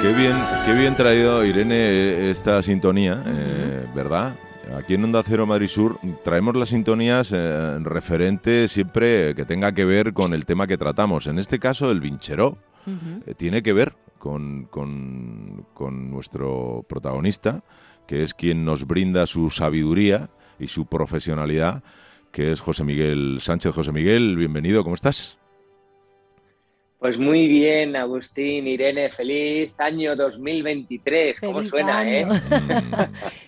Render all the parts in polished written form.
Qué bien traído, Irene, esta sintonía, ¿verdad? Aquí en Onda Cero Madrid Sur traemos las sintonías referentes siempre que tenga que ver con el tema que tratamos. En este caso, el Vincheró tiene que ver con nuestro protagonista, que es quien nos brinda su sabiduría y su profesionalidad, que es José Miguel Sánchez. José Miguel, bienvenido, ¿cómo estás? Pues muy bien, Agustín, Irene, feliz año 2023. ¿Cómo Feliz suena, año.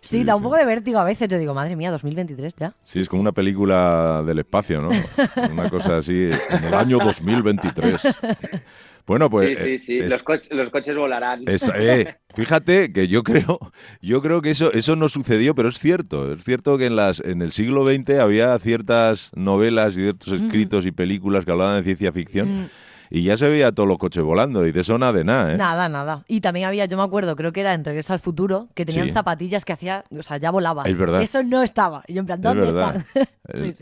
Sí, da un poco de vértigo a veces. Yo digo, madre mía, 2023 ya. Sí, es como una película del espacio, ¿no? Una cosa así, en el año 2023. Bueno, pues... Sí. Los coches volarán. Fíjate que yo creo que eso no sucedió, pero es cierto que en el siglo XX había ciertas novelas y ciertos escritos y películas que hablaban de ciencia ficción. Y ya se veía todos los coches volando, y de eso nada de nada, ¿eh? Nada. Y también había, yo me acuerdo, creo que era en Regreso al Futuro, que tenían zapatillas que hacía, o sea, ya volabas. Es verdad. Eso no estaba. Y yo en plan, ¿dónde están?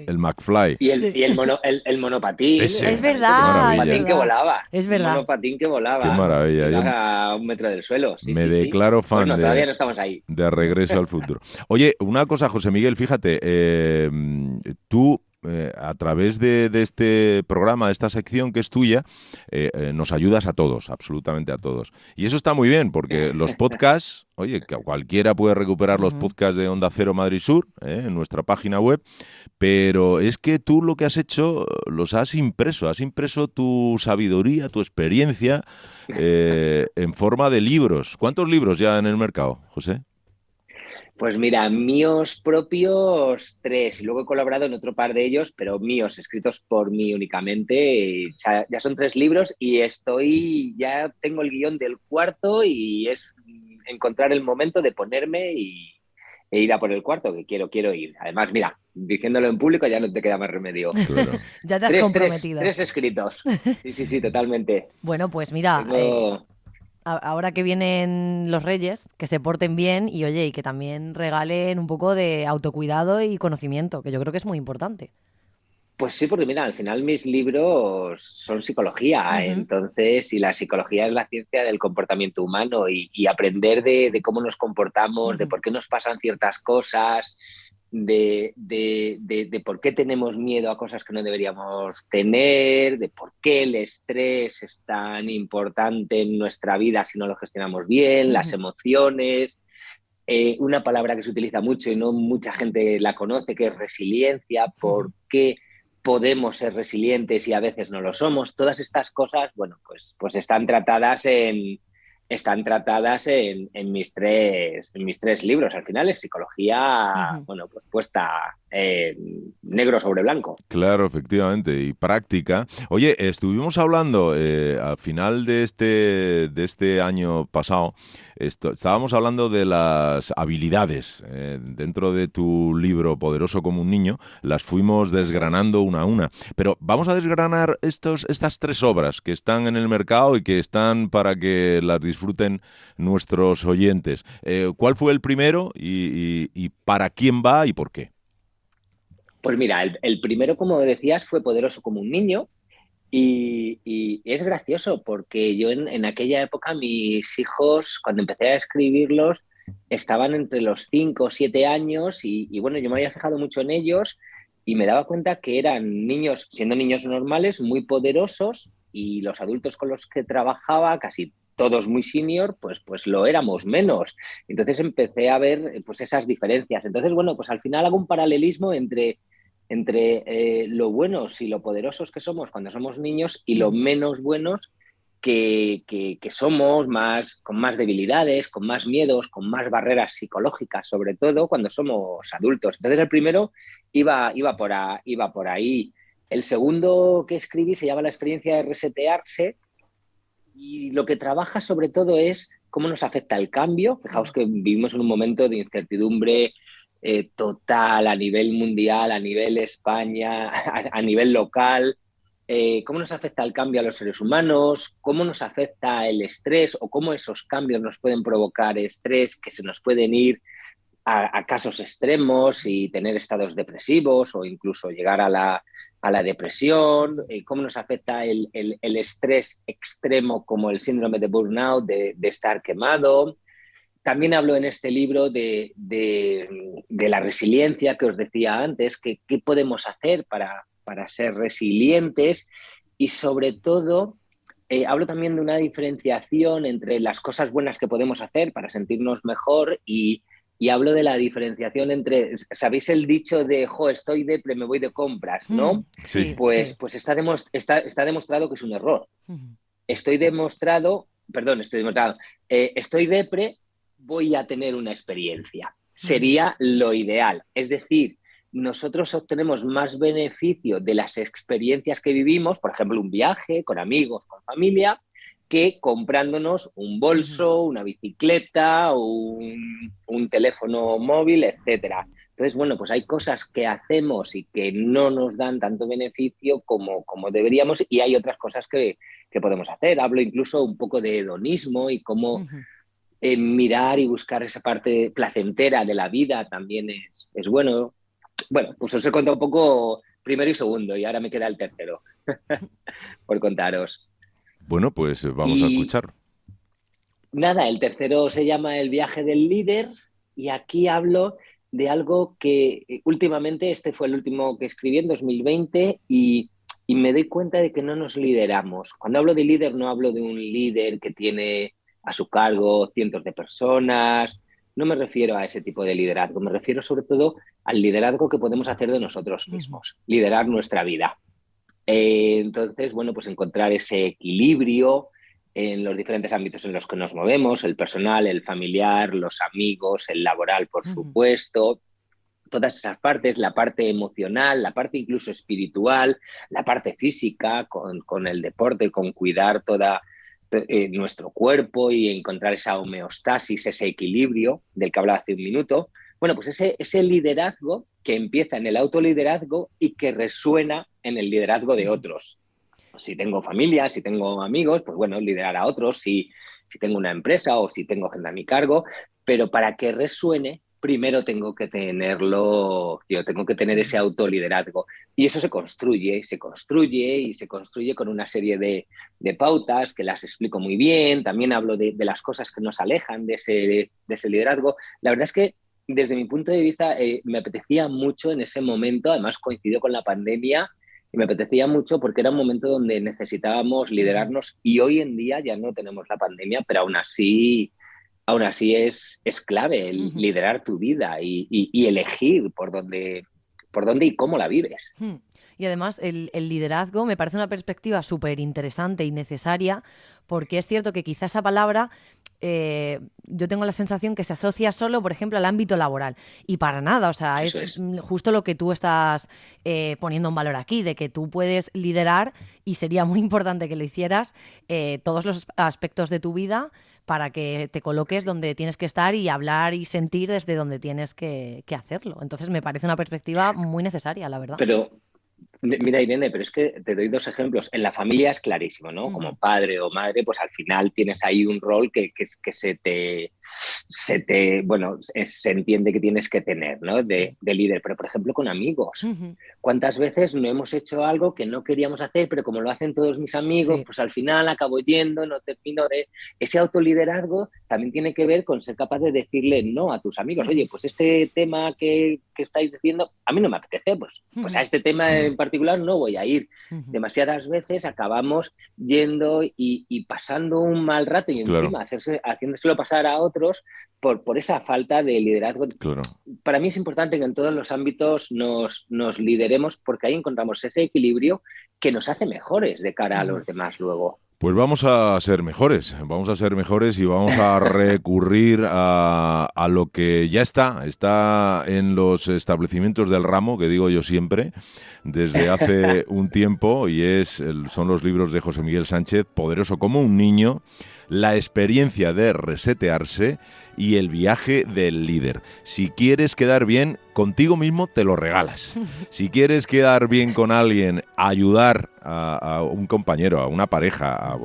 El McFly. Y el monopatín. Es verdad. El monopatín que volaba. Es verdad. El monopatín que volaba. Qué maravilla. A 1 metro del suelo. Me declaro fan todavía no estamos ahí. de Regreso al Futuro. Oye, una cosa, José Miguel, fíjate, tú... a través de este programa, de esta sección que es tuya, nos ayudas a todos, absolutamente a todos. Y eso está muy bien, porque los podcasts, oye, que cualquiera puede recuperar los podcasts de Onda Cero Madrid Sur, en nuestra página web, pero es que tú lo que has hecho, los has impreso tu sabiduría, tu experiencia, en forma de libros. ¿Cuántos libros ya en el mercado, José? Pues mira, míos propios 3, y luego he colaborado en otro par de ellos, pero míos, escritos por mí únicamente. Ya son 3 libros y ya tengo el guión del 4 y es encontrar el momento de ponerme e ir a por el 4, que quiero ir. Además, mira, diciéndolo en público ya no te queda más remedio. Claro. Ya te has comprometido. 3 escritos. Sí, totalmente. Bueno, pues mira... Ahora que vienen los Reyes, que se porten bien y, oye, y que también regalen un poco de autocuidado y conocimiento, que yo creo que es muy importante. Pues sí, porque mira, al final mis libros son psicología, entonces, y la psicología es la ciencia del comportamiento humano y aprender de cómo nos comportamos, de por qué nos pasan ciertas cosas, de por qué tenemos miedo a cosas que no deberíamos tener, de por qué el estrés es tan importante en nuestra vida si no lo gestionamos bien, las emociones. Una palabra que se utiliza mucho y no mucha gente la conoce, que es resiliencia, por qué podemos ser resilientes y a veces no lo somos. Todas estas cosas, bueno, pues están tratadas en mis 3 libros. Al final es psicología, bueno, pues puesta negro sobre blanco. Claro, efectivamente, y práctica. Oye, estuvimos hablando al final de este año pasado, estábamos hablando de las habilidades. Dentro de tu libro Poderoso como un niño, las fuimos desgranando una a una. Pero vamos a desgranar estas 3 obras que están en el mercado y que están para que las disfruten nuestros oyentes. ¿Cuál fue el primero y para quién va y por qué? Pues mira, el primero, como decías, fue Poderoso como un niño y es gracioso porque yo en aquella época mis hijos, cuando empecé a escribirlos, estaban entre los 5 o 7 años y bueno, yo me había fijado mucho en ellos y me daba cuenta que eran niños, siendo niños normales, muy poderosos y los adultos con los que trabajaba, casi todos muy senior, pues lo éramos menos. Entonces empecé a ver pues esas diferencias. Entonces, bueno, pues al final hago un paralelismo entre lo buenos y lo poderosos que somos cuando somos niños y lo menos buenos que somos, con más debilidades, con más miedos, con más barreras psicológicas, sobre todo cuando somos adultos. Entonces el primero iba por ahí. El segundo que escribí se llama La experiencia de resetearse y lo que trabaja sobre todo es cómo nos afecta el cambio. Fijaos que vivimos en un momento de incertidumbre total a nivel mundial, a nivel España, a nivel local. Cómo nos afecta el cambio a los seres humanos, cómo nos afecta el estrés o cómo esos cambios nos pueden provocar estrés que se nos pueden ir a casos extremos y tener estados depresivos o incluso llegar a la depresión, cómo nos afecta el estrés extremo como el síndrome de burnout, de estar quemado. También hablo en este libro de la resiliencia que os decía antes, qué podemos hacer para ser resilientes y sobre todo hablo también de una diferenciación entre las cosas buenas que podemos hacer para sentirnos mejor y hablo de la diferenciación entre, ¿sabéis el dicho de, estoy depre, me voy de compras, ¿no? Sí. Pues está demostrado que es un error. Estoy depre, voy a tener una experiencia. Sería lo ideal. Es decir, nosotros obtenemos más beneficio de las experiencias que vivimos, por ejemplo, un viaje con amigos, con familia, que comprándonos un bolso, una bicicleta, un teléfono móvil, etcétera. Entonces, bueno, pues hay cosas que hacemos y que no nos dan tanto beneficio como deberíamos y hay otras cosas que podemos hacer. Hablo incluso un poco de hedonismo y cómo mirar y buscar esa parte placentera de la vida también es bueno. Bueno, pues os he contado un poco primero y segundo y ahora me queda el tercero por contaros. Bueno, pues vamos a escuchar. Nada, el tercero se llama El viaje del líder y aquí hablo de algo que últimamente, este fue el último que escribí en 2020 y me doy cuenta de que no nos lideramos. Cuando hablo de líder no hablo de un líder que tiene a su cargo cientos de personas, no me refiero a ese tipo de liderazgo, me refiero sobre todo al liderazgo que podemos hacer de nosotros mismos, liderar nuestra vida. Entonces, bueno, pues encontrar ese equilibrio en los diferentes ámbitos en los que nos movemos, el personal, el familiar, los amigos, el laboral, por supuesto, todas esas partes, la parte emocional, la parte incluso espiritual, la parte física, con el deporte, con cuidar toda nuestro cuerpo y encontrar esa homeostasis, ese equilibrio del que hablaba hace un minuto. Bueno, pues ese liderazgo que empieza en el autoliderazgo y que resuena en el liderazgo de otros. Si tengo familia, si tengo amigos, pues bueno, liderar a otros, si tengo una empresa o si tengo gente a mi cargo, pero para que resuene, primero tengo que tener ese autoliderazgo. Y eso se construye con una serie de pautas que las explico muy bien. También hablo de las cosas que nos alejan de ese liderazgo. La verdad es que desde mi punto de vista me apetecía mucho en ese momento, además coincidió con la pandemia, y me apetecía mucho porque era un momento donde necesitábamos liderarnos y hoy en día ya no tenemos la pandemia, pero aún así es clave el liderar tu vida y elegir por dónde y cómo la vives. Y además el liderazgo me parece una perspectiva súper interesante y necesaria porque es cierto que quizá esa palabra yo tengo la sensación que se asocia solo, por ejemplo, al ámbito laboral. Y para nada, o sea, es justo lo que tú estás poniendo en valor aquí, de que tú puedes liderar y sería muy importante que lo hicieras todos los aspectos de tu vida para que te coloques donde tienes que estar y hablar y sentir desde donde tienes que hacerlo. Entonces me parece una perspectiva muy necesaria, la verdad. Pero mira, Irene, pero es que te doy dos ejemplos. En la familia es clarísimo, ¿no? Como padre o madre, pues al final tienes ahí un rol que se entiende que tienes que tener, ¿no? De líder. Pero, por ejemplo, con amigos. ¿Cuántas veces no hemos hecho algo que no queríamos hacer, pero como lo hacen todos mis amigos, pues al final acabo yendo, no termino de... Ese autoliderazgo también tiene que ver con ser capaz de decirle no a tus amigos. Oye, pues este tema que estáis diciendo, a mí no me apetece, pues a este tema en particular no voy a ir. Demasiadas veces acabamos yendo y pasando un mal rato y encima haciéndoselo pasar a otros por esa falta de liderazgo. Claro. Para mí es importante que en todos los ámbitos nos lideremos porque ahí encontramos ese equilibrio que nos hace mejores de cara a los demás luego. Pues vamos a ser mejores y vamos a recurrir a lo que ya está en los establecimientos del ramo, que digo yo siempre, desde hace un tiempo, y son los libros de José Miguel Sánchez, Poderoso como un niño, La experiencia de resetearse y El viaje del líder. Si quieres quedar bien contigo mismo, te lo regalas. Si quieres quedar bien con alguien, ayudar a un compañero, a una pareja,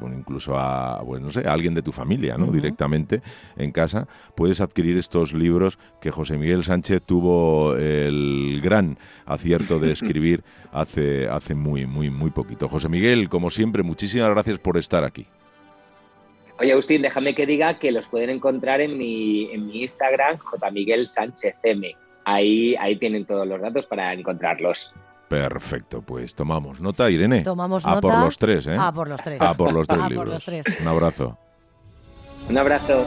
incluso a no sé, a alguien de tu familia, ¿no? Directamente en casa, puedes adquirir estos libros que José Miguel Sánchez tuvo el gran acierto de escribir hace muy poquito. José Miguel, como siempre, muchísimas gracias por estar aquí. Oye, Agustín, déjame que diga que los pueden encontrar en mi Instagram, jmiguelsánchezm. Ahí tienen todos los datos para encontrarlos. Perfecto, pues tomamos nota, Irene. Tomamos nota. A por los tres, ¿eh? A por los tres. A por los tres A libros. por los tres. Un abrazo. Un abrazo.